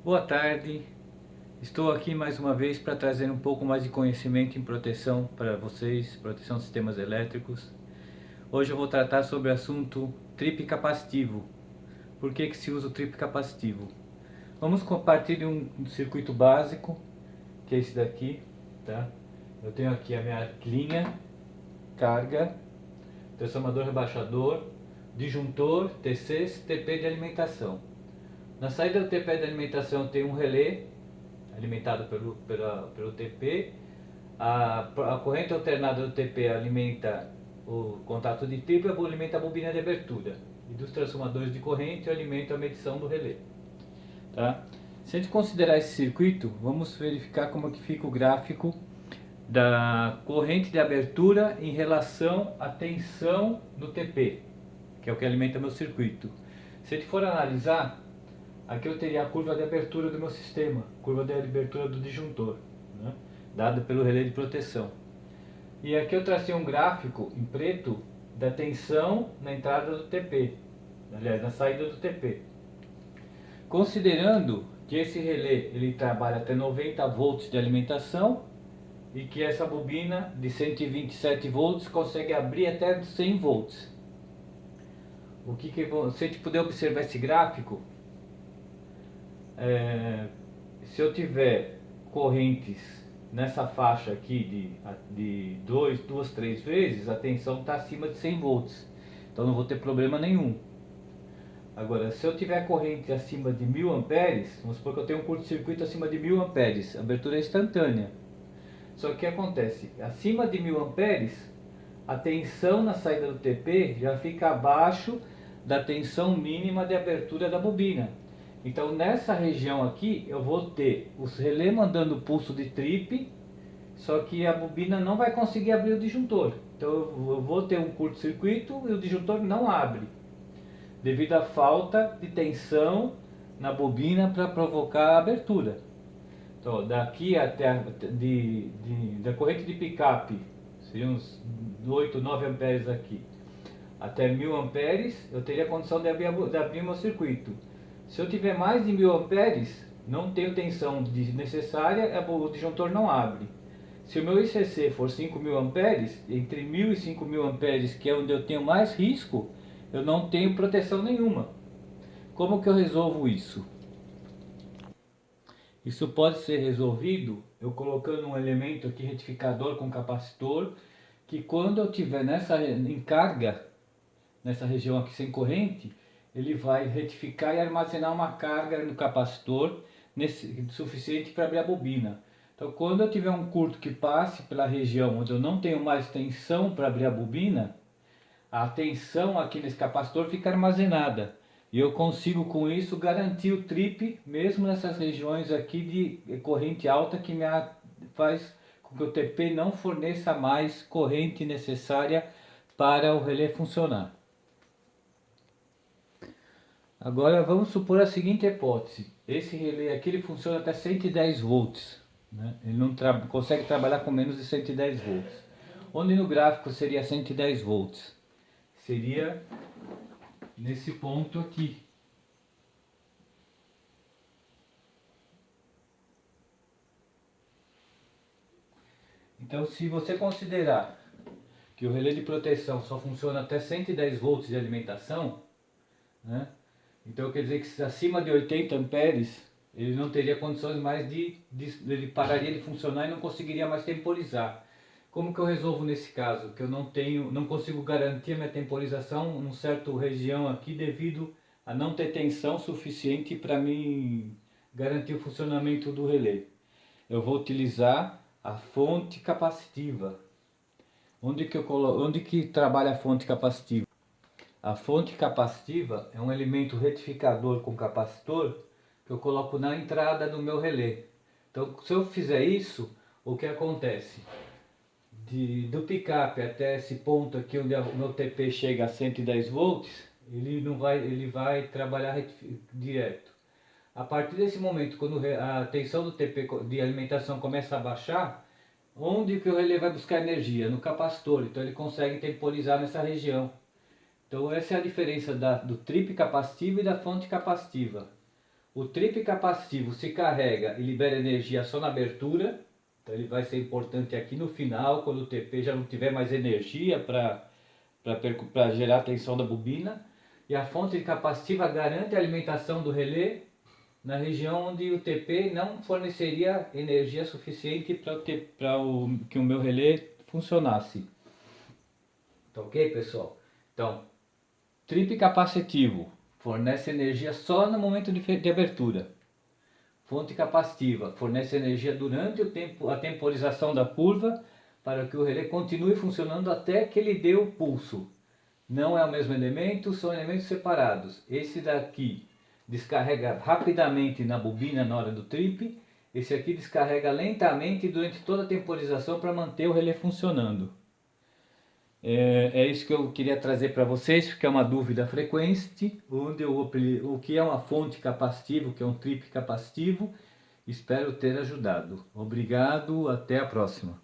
Boa tarde, estou aqui mais uma vez para trazer um pouco mais de conhecimento em proteção para vocês, proteção de sistemas elétricos. Hoje eu vou tratar sobre o assunto trip capacitivo. Por que se usa o trip capacitivo? Vamos partir de um circuito básico, que é esse daqui, tá? Eu tenho aqui a minha linha, carga, transformador rebaixador, disjuntor, TCs, TP de alimentação. Na saída do TP de alimentação tem um relé alimentado pelo TP. A corrente alternada do TP alimenta o contato de triplo e alimenta a bobina de abertura. E dos transformadores de corrente alimenta a medição do relé. Tá? Se a gente considerar esse circuito, vamos verificar como é que fica o gráfico da corrente de abertura em relação à tensão do TP, que é o que alimenta meu circuito. Se a gente for analisar, aqui eu teria a curva de abertura do meu sistema, curva de abertura do disjuntor, né, dada pelo relé de proteção. E aqui eu tracei um gráfico em preto da tensão na entrada do TP, aliás, na saída do TP. Considerando que esse relé ele trabalha até 90 volts de alimentação e que essa bobina de 127 volts consegue abrir até 100 volts. Se a gente puder observar esse gráfico, se eu tiver correntes nessa faixa aqui de 2, 3 vezes, a tensão está acima de 100 volts. Então não vou ter problema nenhum. Agora, se eu tiver corrente acima de 1000 amperes, vamos supor que eu tenho um curto-circuito acima de 1000 amperes, a abertura é instantânea. Só que o que acontece? Acima de 1000 amperes, a tensão na saída do TP já fica abaixo da tensão mínima de abertura da bobina. Então nessa região aqui eu vou ter os relé mandando pulso de trip, só que a bobina não vai conseguir abrir o disjuntor. Então eu vou ter um curto-circuito e o disjuntor não abre, devido à falta de tensão na bobina para provocar a abertura. Então daqui até da corrente de picape, seriam uns 8, 9 amperes aqui, até 1000 amperes, eu teria condição de abrir meu circuito. Se eu tiver mais de 1000 amperes, não tenho tensão necessária, o disjuntor não abre. Se o meu ICC for 5000 amperes, entre 1000 e 5000 amperes, que é onde eu tenho mais risco, eu não tenho proteção nenhuma. Como que eu resolvo isso? Isso pode ser resolvido eu colocando um elemento aqui retificador com capacitor, que quando eu tiver em carga, nessa região aqui sem corrente, ele vai retificar e armazenar uma carga no capacitor suficiente para abrir a bobina. Então quando eu tiver um curto que passe pela região onde eu não tenho mais tensão para abrir a bobina, a tensão aqui nesse capacitor fica armazenada. E eu consigo com isso garantir o trip mesmo nessas regiões aqui de corrente alta que faz com que o TP não forneça mais corrente necessária para o relé funcionar. Agora vamos supor a seguinte hipótese. Esse relé aqui ele funciona até 110 volts. Né? Ele não consegue trabalhar com menos de 110 volts. Onde no gráfico seria 110 volts? Seria nesse ponto aqui. Então se você considerar que o relé de proteção só funciona até 110 volts de alimentação, né? Então quer dizer que se acima de 80 amperes ele não teria condições mais ele pararia de funcionar e não conseguiria mais temporizar. Como que eu resolvo nesse caso? Que eu não consigo garantir a minha temporização num certo região aqui devido a não ter tensão suficiente para mim garantir o funcionamento do relé. Eu vou utilizar a fonte capacitiva. Onde que trabalha a fonte capacitiva? A fonte capacitiva é um elemento retificador com capacitor que eu coloco na entrada do meu relé. Então, se eu fizer isso, o que acontece? Do picape até esse ponto aqui onde o meu TP chega a 110 volts, ele vai trabalhar direto. A partir desse momento, quando a tensão do TP de alimentação começa a baixar, onde que o relé vai buscar energia? No capacitor, então ele consegue temporizar nessa região. Então essa é a diferença do trip capacitivo e da fonte capacitiva. O trip capacitivo se carrega e libera energia só na abertura, então ele vai ser importante aqui no final, quando o TP já não tiver mais energia para gerar a tensão da bobina. E a fonte capacitiva garante a alimentação do relé na região onde o TP não forneceria energia suficiente para que o meu relé funcionasse. Tá ok, pessoal? Então, trip capacitivo fornece energia só no momento de abertura. Fonte capacitiva fornece energia durante a temporização da curva para que o relé continue funcionando até que ele dê o pulso. Não é o mesmo elemento, são elementos separados. Esse daqui descarrega rapidamente na bobina na hora do trip. Esse aqui descarrega lentamente durante toda a temporização para manter o relé funcionando. É isso que eu queria trazer para vocês, porque é uma dúvida frequente, o que é uma fonte capacitiva, o que é um trip capacitivo. Espero ter ajudado. Obrigado, até a próxima.